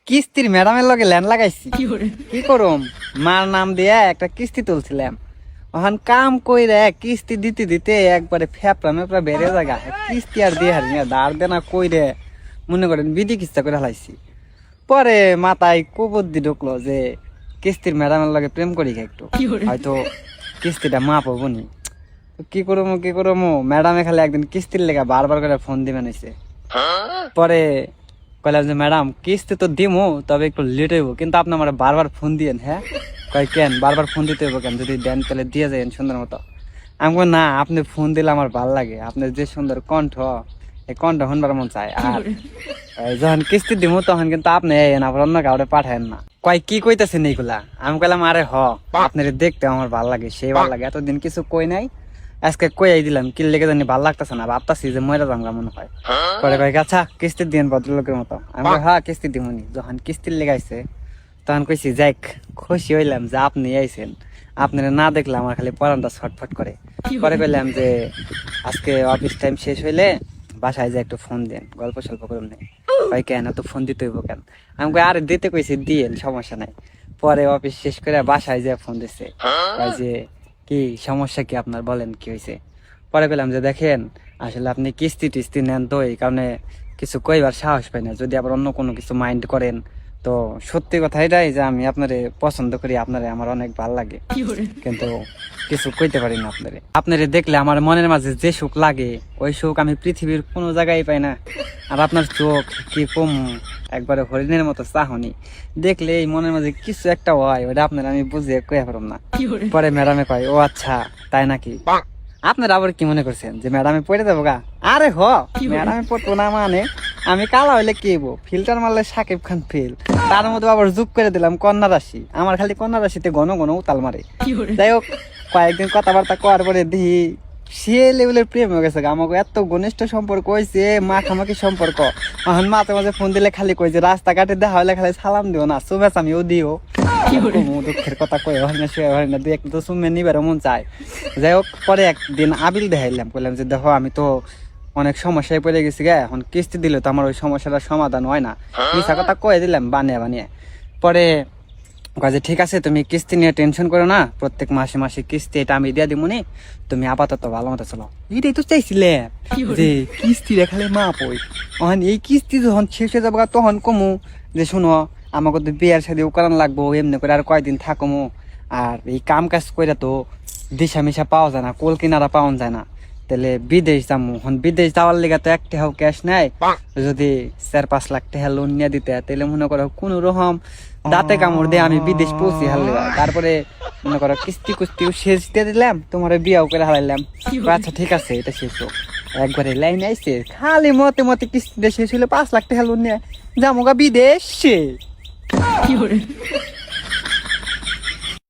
কিস্তির ম্যাডামের লগে ল্যান্ড লাগাইছি। কি করুম, মার নাম দিয়ে একটা কিস্তি তুলছিলাম। ওখান কাম কইরে কিস্তি দিতে দিতে একবারে ফেপড়া মেপড়া বেড়ে জায়গা কিস্তি আর দিয়ে হারি না, দাঁড় দেনা কইরে মনে করেন বিধি কিস্তা করে হালাইছি। পরে মাথায় কুবুদ্ধি ঢুকলো যে কিস্তির ম্যাডামের লগে প্রেম করি একটু, হয়তো কিস্তিটা মাপ হবো নি। কি করবো ম্যাডামে খালি একদিন কিস্তির লেগে বারবার করে ফোন দিবেন হয়েছে। পরে কইলাম যে ম্যাডাম কিস্তি তো দিমু, তবে একটু লেট হইব, কিন্তু আপনি আমার বারবার ফোন দিয়েন। হ্যাঁ কয় কেন বারবার ফোন দিতে হইব কেন, যদি দেন তাহলে দিয়ে যাবেন সুন্দর মতো। আমি কই না, আপনি ফোন দিলে আমার ভালো লাগে, আপনার যে সুন্দর কণ্ঠ, এই কণ্ঠ শুনবার মন চায়। আর যখন কিস্তি দিমু তখন কিন্তু আপনি আবার অন্য কাউরে পাঠায়েন না। কয় কি কইতেছেন এইগুলা? আমি কইলাম আরে আপনার দেখতে আমার ভালো লাগে, সেই ভালো লাগে, এতদিন কিছু কই নাই, আজকে কইয়াই দিলাম। কি লেগে জানি ভালো লাগতেছে না, ভাবতাছি যে ময়রা জানলা মনে হয়। পরে কয় আচ্ছা কিস্তি দিন ভদ্রলোকের মতো। আমি কই হ্যাঁ কিস্তি দিমুনি। যখন কিস্তির লেগাইছে তখন কইছি যাক, খুশি হইলাম যে আপনি আইছেন, আপনারা না দেখলে আমার খালি পরানটা ছটফট করে। পরে কইলাম যে আজকে অফিস টাইম শেষ হইলে বাসায় যে একটু ফোন দেন, গল্প সল্প করুন নেই। কয় কেন তো ফোন দিতে হইব কেন? আমি কই আরে দিতে কইছি দিয়েন, সমস্যা নাই। পরে অফিস শেষ করে বাসায় যে ফোন দিছে, কয় যে কি সমস্যা কি আপনার, বলেন কি হয়েছে। পরে পেলাম যে দেখেন আসলে আপনি কিস্তি টিস্তি নেন তো এই কারণে কিছু কইবার সাহস পাই না, যদি আবার অন্য কোনো কিছু মাইন্ড করেন তো সত্যি কথা এটাই যে আমি আপনারে পছন্দ করি, আপনারে আমার অনেক ভালো লাগে, কিন্তু কিছু কইতে পারি না আপনারে। আপনারে দেখলে আমার মনের মাঝে যে সুখ লাগে ওই সুখ আমি পৃথিবীর কোনো জায়গায় পাই না। আর আপনার চোখ কি কম, একবারে হরিণের মতো চাহনি, দেখলে এই মনের মাঝে কিছু একটা হয়, ওটা আপনার আমি বুঝিয়ে কইয়া পারলাম না। পরে ম্যাডামে কয় ও আচ্ছা তাই নাকি, আপনারা আবার কি মনে করছেন যে ম্যাডামে পড়ে যাবো গা? আরে ম্যাডামে পড়তো না মানে আমি কালা হইলে কি হইব, ফিল্টার মারলে সাকিব খান ফেল, তার মধ্যে আবার যোগ করে দিলাম কন্যা রাশি। আমার খালি কন্যা রাশিতে ঘন ঘন উতাল মারে। যাই হোক কয়েকদিন কথাবার্তা করার পরে দেখি সে লেভেলের প্রেম হয়ে গেছে। আমাকে এত ঘনিষ্ঠ সম্পর্ক হয়েছে, মাখামাখি সম্পর্ক। এখন মাঝে মাঝে ফোন দিলে খালি কই যে রাস্তাঘাটে দেখা হলে খালি সালাম দিও না, শুভেচ্ছা আমিও দিও। দুঃখের কথা কই হয় না, সে হয় না, দুই একটা তো শুনে নিবার মন চায়। যাই হোক পরে একদিন আবিল দেখাইলাম, বললাম যে দেখো আমি তো অনেক সমস্যায় পড়ে গেছি গে, এখন কিস্তি দিলে তো আমার ওই সমস্যাটার সমাধান হয় না। মিশা কথা কয়ে দিলাম বানিয়ে বানিয়ে। পরে কাজে ঠিক আছে তুমি কিস্তি নিয়ে টেনশন করো না, প্রত্যেক মাসে মাসে কিস্তি এটা আমি দিয়ে দিব নি, তুমি আপাতত ভালো মতো চলো। এটাই তো চাইছিলে যে কিস্তি রেখালে মাপ ওই এই কিস্তি যখন শেষ হয়ে যাবো তখন কমু যে শুনো আমাকে তো বিয়ার সাথে করান লাগবো, এমনি করে আর কয়দিন থাকমু। আর এই কাম কাজ করে তো দিশা মিশা পাওয়া যায় না, কোল কিনারা পাওয়া যায় না, তাহলে বিদেশ যাবো। বিদেশ যাওয়ার লেগে তো এক টাকাও ক্যাশ নাই, যদি 4-5 লাখ টাকা লোন নিয়ে দিতে তাহলে মনে করো কোন রকম দাঁতে কামড় দিয়ে আমি বিদেশ পৌঁছি হারলে। তারপরে মনে করো কিস্তি কুস্তিও শেষ দিয়ে দিলাম, তোমার বিয়াও করে হারাইলাম। আচ্ছা ঠিক আছে এটা শেষ হোক, একবারে লাইন আইছে খালি মতে মতে কিস্তিটা শেষ হলে 5 লাখ টাকা লোন নিয়ে যাবো গা বিদেশে।